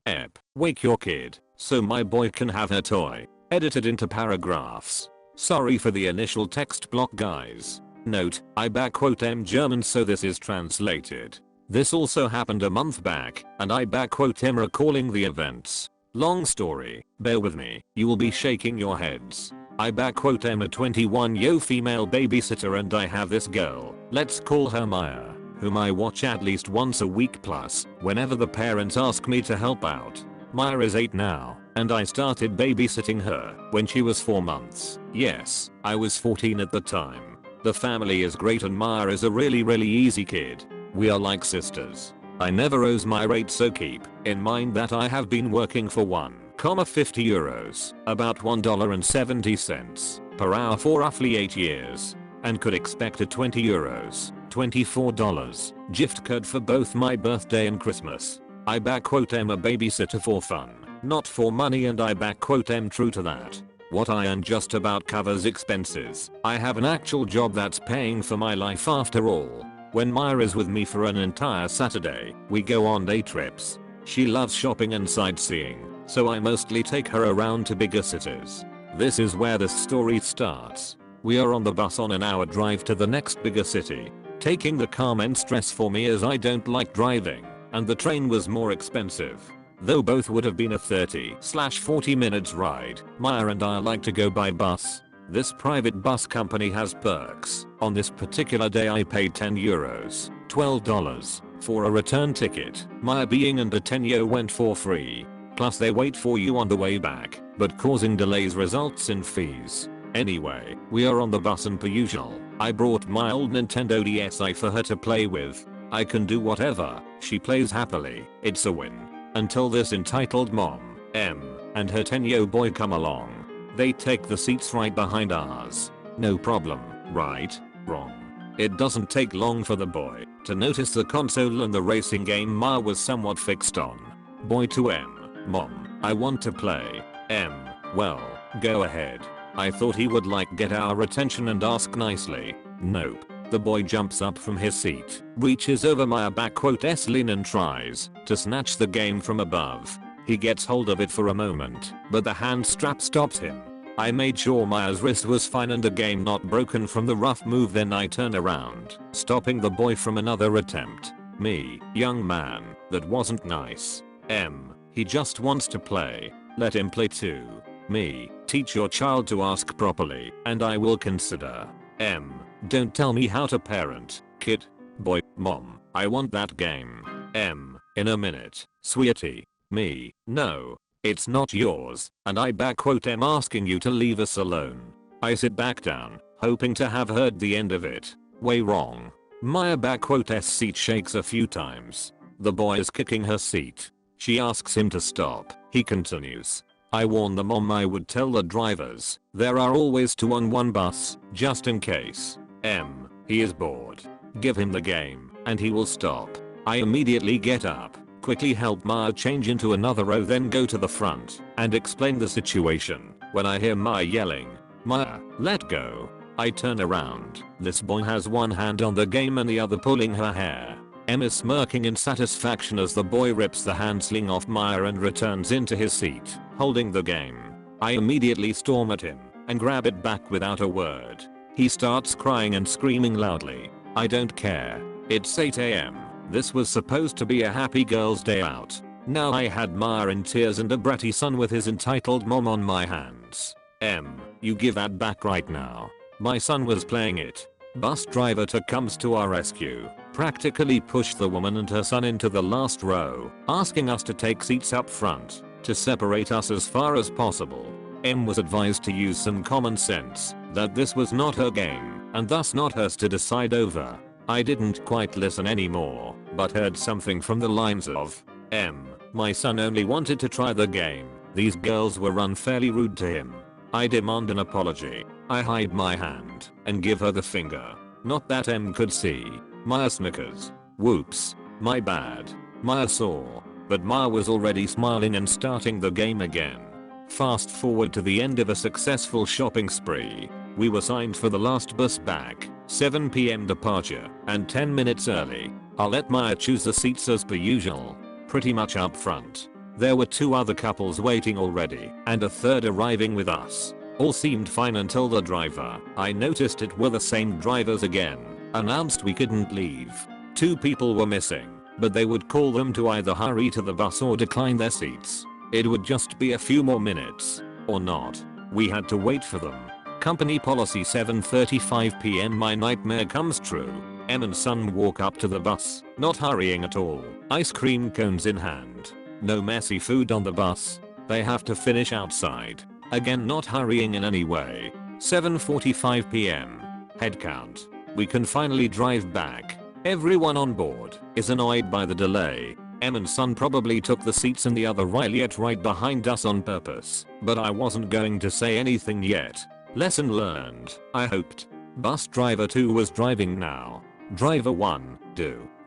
Ep. Wake your kid so my boy can have her toy. Edited into paragraphs. Sorry for the initial text block guys. Note, I backquote am German so this is translated. This also happened a month back and I backquote am recalling the events. Long story, bear with me, you will be shaking your heads. I backquote am a 21-year female babysitter and I have this girl, let's call her Maya, whom I watch at least once a week plus whenever the parents ask me to help out. Maya is 8 now, and I started babysitting her when she was 4 months. Yes, I was 14 at the time. The family is great and Maya is a really easy kid. We are like sisters. I never owes my rate so keep in mind that I have been working for 1,50 euros, about $1.70 per hour for roughly 8 years, and could expect a 20 euros, $24 gift card for both my birthday and Christmas. I backquote am a babysitter for fun, not for money and I backquote am true to that. What I earn just about covers expenses. I have an actual job that's paying for my life after all. When Maya is with me for an entire Saturday, we go on day trips. She loves shopping and sightseeing, so I mostly take her around to bigger cities. This is where the story starts. We are on the bus on an hour drive to the next bigger city. Taking the car meant stress for me as I don't like driving, and the train was more expensive. Though both would have been a 30-40 minutes ride, Maya and I like to go by bus. This private bus company has perks. On this particular day I paid 10 euros, $12 for a return ticket. Maya being under 10 went for free. Plus they wait for you on the way back, but causing delays results in fees. Anyway, we are on the bus and per usual, I brought my old Nintendo DSi for her to play with. I can do whatever, she plays happily, it's a win. Until this entitled mom, M, and her 10-year-old boy come along. They take the seats right behind ours. No problem, right? Wrong. It doesn't take long for the boy to notice the console and the racing game Ma was somewhat fixed on. Boy to M, Mom, I want to play. M, well, go ahead. I thought he would like get our attention and ask nicely. Nope. The boy jumps up from his seat, reaches over Maya backquote Lin and tries to snatch the game from above. He gets hold of it for a moment, but the hand strap stops him. I made sure Maya's wrist was fine and the game not broken from the rough move, then I turn around, stopping the boy from another attempt. Me, young man, that wasn't nice. M, he just wants to play. Let him play too. Me, teach your child to ask properly, and I will consider. M, don't tell me how to parent, kid. Boy, Mom, I want that game. M, in a minute, sweetie. Me, no, it's not yours, and I backquote am asking you to leave us alone. I sit back down, hoping to have heard the end of it. Way wrong. Maya backquote seat shakes a few times. The boy is kicking her seat. She asks him to stop. He continues. I warned the mom I would tell the drivers there are always 2 on 1 bus, just in case. M, he is bored. Give him the game, and he will stop. I immediately get up, quickly help Maya change into another row, then go to the front and explain the situation when I hear Maya yelling, Maya, let go. I turn around. This boy has one hand on the game and the other pulling her hair. M is smirking in satisfaction as the boy rips the hand sling off Maya and returns into his seat, holding the game. I immediately storm at him and grab it back without a word. He starts crying and screaming loudly. I don't care. It's 8 AM. This was supposed to be a happy girl's day out. Now I had Maya in tears and a bratty son with his entitled mom on my hands. M, you give that back right now. My son was playing it. Bus driver comes to our rescue, practically pushed the woman and her son into the last row, asking us to take seats up front to separate us as far as possible. M was advised to use some common sense, that this was not her game, and thus not hers to decide over. I didn't quite listen anymore, but heard something from the lines of, M, my son only wanted to try the game. These girls were unfairly rude to him. I demand an apology. I hide my hand and give her the finger. Not that M could see. Maya snickers. Whoops. My bad. Maya saw. But Maya was already smiling and starting the game again. Fast forward to the end of a successful shopping spree. We were signed for the last bus back, 7 PM departure, and 10 minutes early. I'll let Maya choose the seats as per usual. Pretty much up front. There were 2 other couples waiting already and a third arriving with us. All seemed fine until the driver, I noticed it were the same drivers again, announced we couldn't leave. 2 people were missing, but they would call them to either hurry to the bus or decline their seats. It would just be a few more minutes. Or not. We had to wait for them. Company policy 7:35 PM. My nightmare comes true. Em and son walk up to the bus, not hurrying at all, ice cream cones in hand. No messy food on the bus. They have to finish outside. Again, not hurrying in any way. 7:45 PM. Head count. We can finally drive back. Everyone on board is annoyed by the delay. Em and son probably took the seats in the other aisle right behind us on purpose, but I wasn't going to say anything yet. Lesson learned, I hoped. Bus driver 2 was driving now. Driver 1,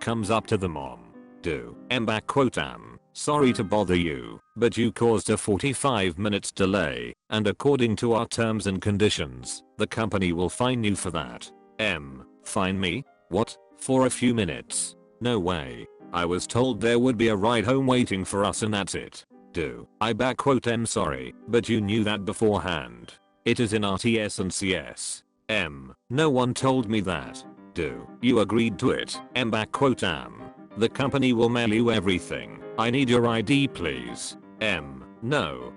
comes up to the mom. Em back quote am, sorry to bother you, but you caused a 45 minutes delay, and according to our terms and conditions, the company will fine you for that. Em, fine me? What? For a few minutes? No way. I was told there would be a ride home waiting for us and that's it. I back quote am sorry, but you knew that beforehand. It is in RTS and CS. Em, no one told me that. You agreed to it? Em back quote am. The company will mail you everything. I need your ID please. Em, no.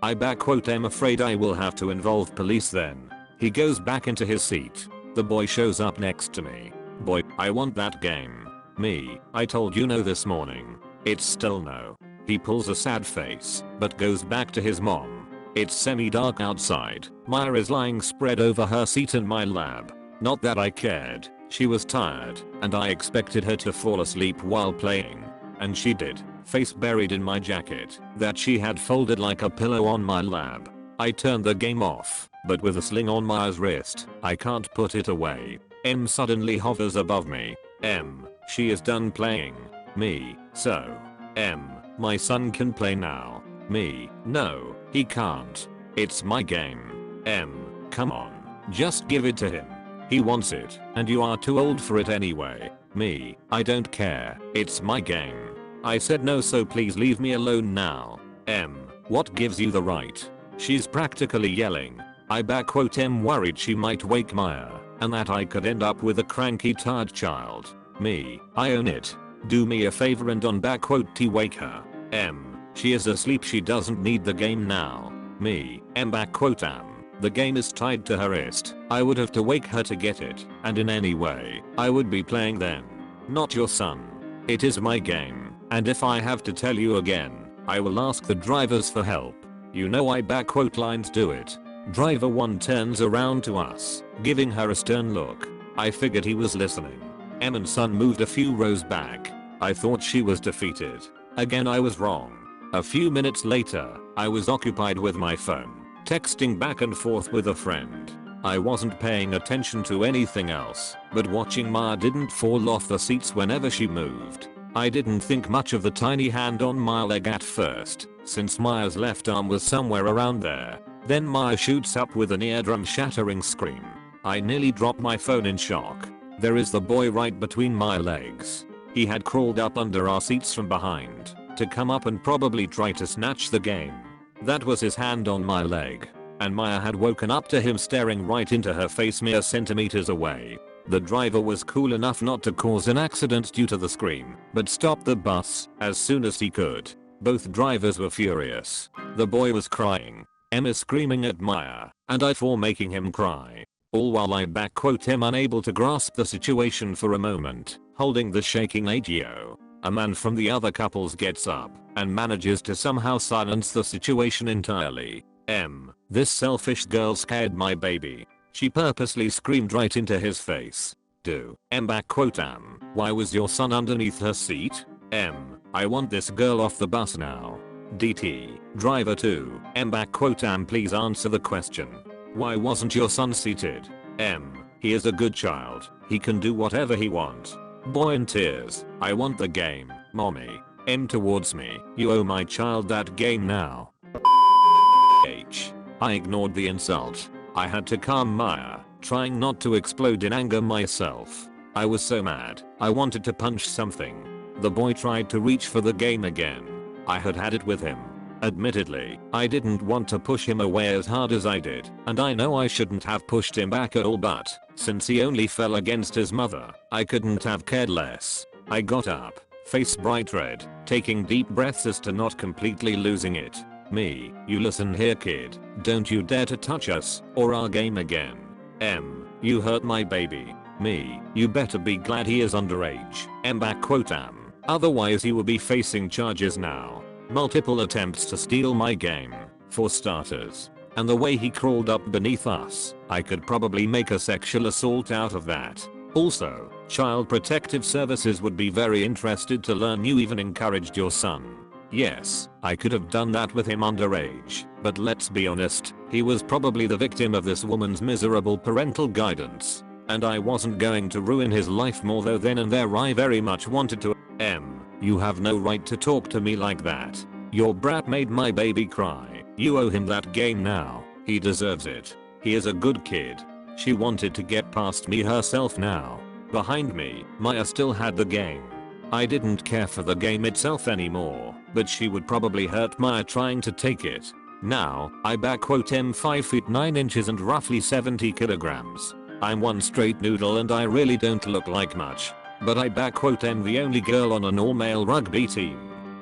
I back quote am afraid I will have to involve police then. He goes back into his seat. The boy shows up next to me. Boy, I want that game. Me, I told you no this morning. It's still no. He pulls a sad face, but goes back to his mom. It's semi-dark outside. Maya is lying spread over her seat in my lap. Not that I cared. She was tired, and I expected her to fall asleep while playing. And she did, face buried in my jacket that she had folded like a pillow on my lap. I turned the game off, but with a sling on Maya's wrist, I can't put it away. Em suddenly hovers above me. Em, she is done playing. Me, so. Em, my son can play now. Me, no, he can't. It's my game. Em, come on. Just give it to him. He wants it, and you are too old for it anyway. Me, I don't care. It's my game. I said no, so please leave me alone now. Em, what gives you the right? She's practically yelling. I back quote am worried she might wake Maya, and that I could end up with a cranky tired child. Me, I own it. Do me a favor and on back quote T wake her. Em, she is asleep, she doesn't need the game now. Me, em back quote am. The game is tied to her wrist. I would have to wake her to get it, and in any way, I would be playing then. Not your son. It is my game, and if I have to tell you again, I will ask the drivers for help. You know I back quote lines do it. Driver 1 turns around to us, giving her a stern look. I figured he was listening. Em and son moved a few rows back. I thought she was defeated. Again I was wrong. A few minutes later, I was occupied with my phone, texting back and forth with a friend. I wasn't paying attention to anything else, but watching Maya didn't fall off the seats whenever she moved. I didn't think much of the tiny hand on my leg at first, since Maya's left arm was somewhere around there. Then Maya shoots up with an eardrum shattering scream. I nearly dropped my phone in shock. There is the boy right between my legs. He had crawled up under our seats from behind to come up and probably try to snatch the game. That was his hand on my leg. And Maya had woken up to him staring right into her face mere centimeters away. The driver was cool enough not to cause an accident due to the scream, but stopped the bus as soon as he could. Both drivers were furious. The boy was crying. Emma screaming at Maya, and I for making him cry. All while I back quote him unable to grasp the situation for a moment, holding the shaking 8-year-old. A man from the other couples gets up and manages to somehow silence the situation entirely. This selfish girl scared my baby. She purposely screamed right into his face. Back quote why was your son underneath her seat? I want this girl off the bus now. DT, driver 2, back quote please answer the question. Why wasn't your son seated? He is a good child. He can do whatever he wants. Boy in tears. I want the game, mommy. Towards me. You owe my child that game now. I ignored the insult. I had to calm Maya, trying not to explode in anger myself. I was so mad. I wanted to punch something. The boy tried to reach for the game again. I had had it with him. Admittedly, I didn't want to push him away as hard as I did, and I know I shouldn't have pushed him back at all, but since he only fell against his mother, I couldn't have cared less. I got up, face bright red, taking deep breaths as to not completely losing it. Me, you listen here kid, don't you dare to touch us, or our game again. You hurt my baby. Me, you better be glad he is underage. Otherwise he will be facing charges now. Multiple attempts to steal my game, for starters. And the way he crawled up beneath us, I could probably make a sexual assault out of that. Also, Child Protective Services would be very interested to learn you even encouraged your son. Yes, I could have done that with him underage, but let's be honest, he was probably the victim of this woman's miserable parental guidance. And I wasn't going to ruin his life more, though then and there I very much wanted to. You have no right to talk to me like that. Your brat made my baby cry. You owe him that game now. He deserves it. He is a good kid. She wanted to get past me herself now. Behind me, Maya still had the game. I didn't care for the game itself anymore, but she would probably hurt Maya trying to take it. Now, I am 5 feet 9 inches and roughly 70 kilograms. I'm one straight noodle and I really don't look like much. But I am the only girl on an all-male rugby team.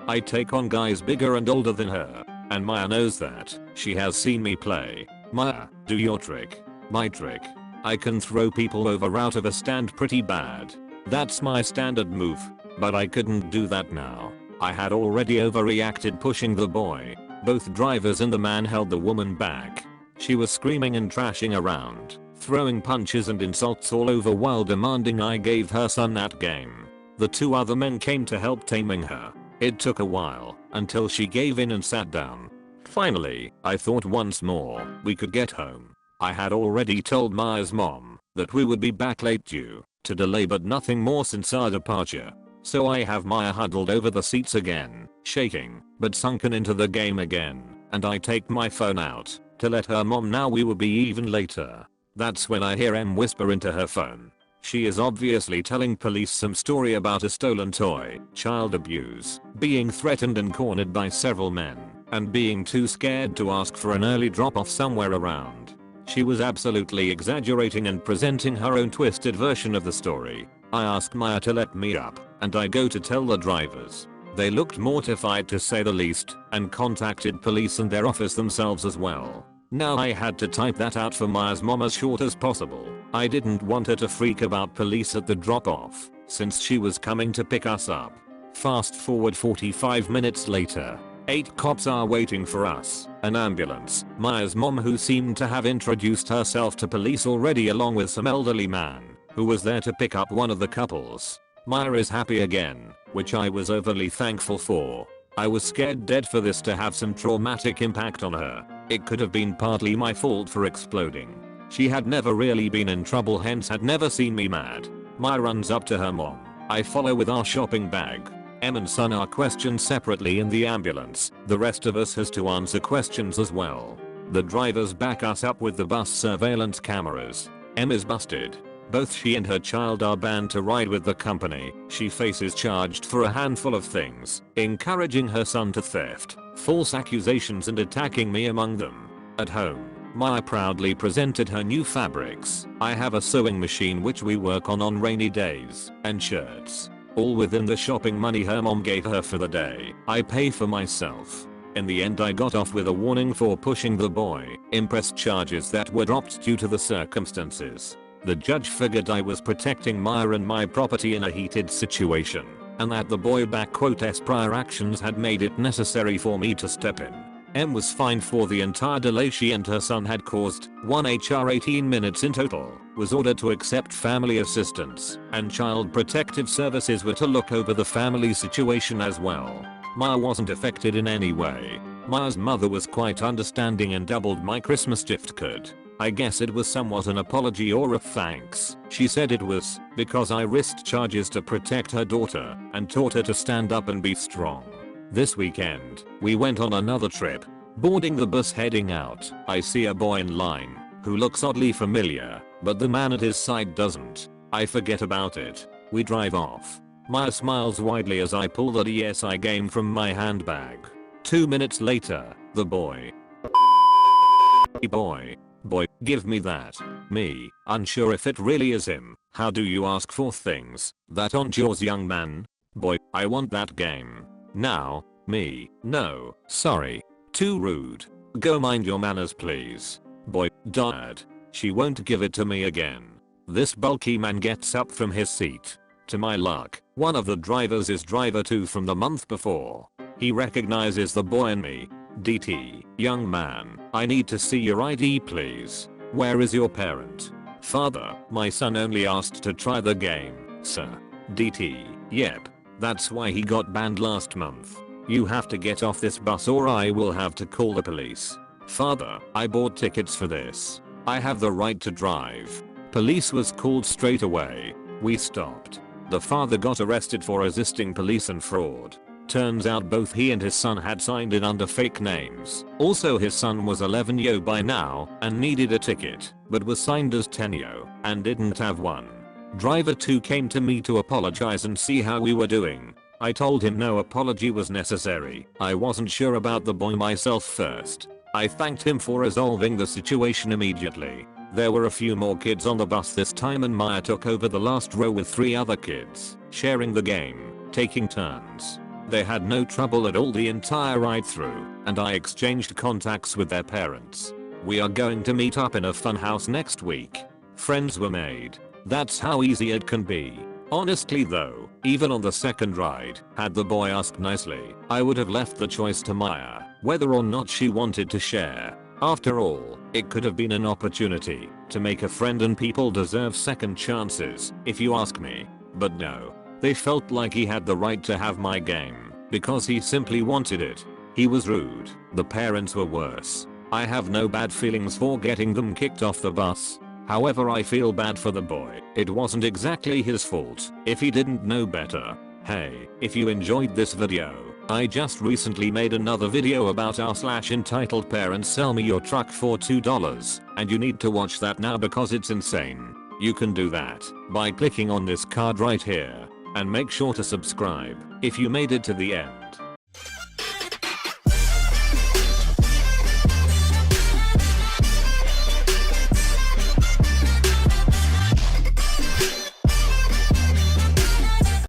I take on guys bigger and older than her. And Maya knows that. She has seen me play. Maya, do your trick. My trick. I can throw people over out of a stand pretty bad. That's my standard move. But I couldn't do that now. I had already overreacted pushing the boy. Both drivers and the man held the woman back. She was screaming and trashing around, throwing punches and insults all over while demanding I gave her son that game. The 2 other men came to help taming her. It took a while, until she gave in and sat down. Finally, I thought once more, we could get home. I had already told Maya's mom that we would be back late due to delay, but nothing more since our departure. So I have Maya huddled over the seats again, shaking, but sunken into the game again, and I take my phone out to let her mom know we will be even later. That's when I hear M whisper into her phone. She is obviously telling police some story about a stolen toy, child abuse, being threatened and cornered by several men, and being too scared to ask for an early drop-off somewhere around. She was absolutely exaggerating and presenting her own twisted version of the story. I ask Maya to let me up, and I go to tell the drivers. They looked mortified to say the least, and contacted police and their office themselves as well. Now I had to type that out for Maya's mom as short as possible. I didn't want her to freak about police at the drop-off, since she was coming to pick us up. Fast forward 45 minutes later. 8 cops are waiting for us, an ambulance, Maya's mom who seemed to have introduced herself to police already, along with some elderly man who was there to pick up one of the couples. Maya is happy again, which I was overly thankful for. I was scared dead for this to have some traumatic impact on her. It could have been partly my fault for exploding. She had never really been in trouble, hence had never seen me mad. Maya runs up to her mom. I follow with our shopping bag. M and son are questioned separately in the ambulance. The rest of us has to answer questions as well. The drivers back us up with the bus surveillance cameras. M is busted. Both she and her child are banned to ride with the company. She faces charged for a handful of things, encouraging her son to theft, false accusations and attacking me among them. At home, Maya proudly presented her new fabrics. I have a sewing machine which we work on rainy days, and shirts. All within the shopping money her mom gave her for the day. I pay for myself. In the end I got off with a warning for pushing the boy, impressed charges that were dropped due to the circumstances. The judge figured I was protecting Maya and my property in a heated situation, and that the boy s prior actions had made it necessary for me to step in. M was fined for the entire delay she and her son had caused, 1 HR 18 minutes in total, was ordered to accept family assistance, and Child Protective Services were to look over the family situation as well. Maya wasn't affected in any way. Maya's mother was quite understanding and doubled my Christmas gift card. I guess it was somewhat an apology or a thanks. She said it was because I risked charges to protect her daughter and taught her to stand up and be strong. This weekend, we went on another trip. Boarding the bus heading out, I see a boy in line who looks oddly familiar, but the man at his side doesn't. I forget about it. We drive off. Maya smiles widely as I pull the DSi game from my handbag. 2 minutes later, the boy. Boy, give me that. Me, unsure if it really is him. How do you ask for things that aren't yours, young man? Boy, I want that game. Now. Me, no, sorry. Too rude. Go mind your manners please. Boy, dad. She won't give it to me again. This bulky man gets up from his seat. To my luck, one of the drivers is driver 2 from the month before. He recognizes the boy and me. DT, young man, I need to see your ID please. Where is your parent? Father, my son only asked to try the game, sir. DT, yep. That's why he got banned last month. You have to get off this bus or I will have to call the police. Father, I bought tickets for this. I have the right to drive. Police was called straight away. We stopped. The father got arrested for resisting police and fraud. Turns out both he and his son had signed in under fake names. Also his son was 11 yo by now and needed a ticket, but was signed as 10 yo and didn't have one. Driver 2 came to me to apologize and see how we were doing. I told him no apology was necessary. I wasn't sure about the boy myself first. I thanked him for resolving the situation immediately. There were a few more kids on the bus this time and Maya took over the last row with 3 other kids, sharing the game, taking turns. They had no trouble at all the entire ride through, and I exchanged contacts with their parents. We are going to meet up in a fun house next week. Friends were made. That's how easy it can be. Honestly though, even on the second ride, had the boy asked nicely, I would have left the choice to Maya, whether or not she wanted to share. After all, it could have been an opportunity to make a friend and people deserve second chances, if you ask me. But no. They felt like he had the right to have my game, because he simply wanted it. He was rude. The parents were worse. I have no bad feelings for getting them kicked off the bus. However, I feel bad for the boy. It wasn't exactly his fault if he didn't know better. Hey, if you enjoyed this video, I just recently made another video about r/entitled parents sell me your truck for $2 and you need to watch that now because it's insane. You can do that by clicking on this card right here and make sure to subscribe if you made it to the end.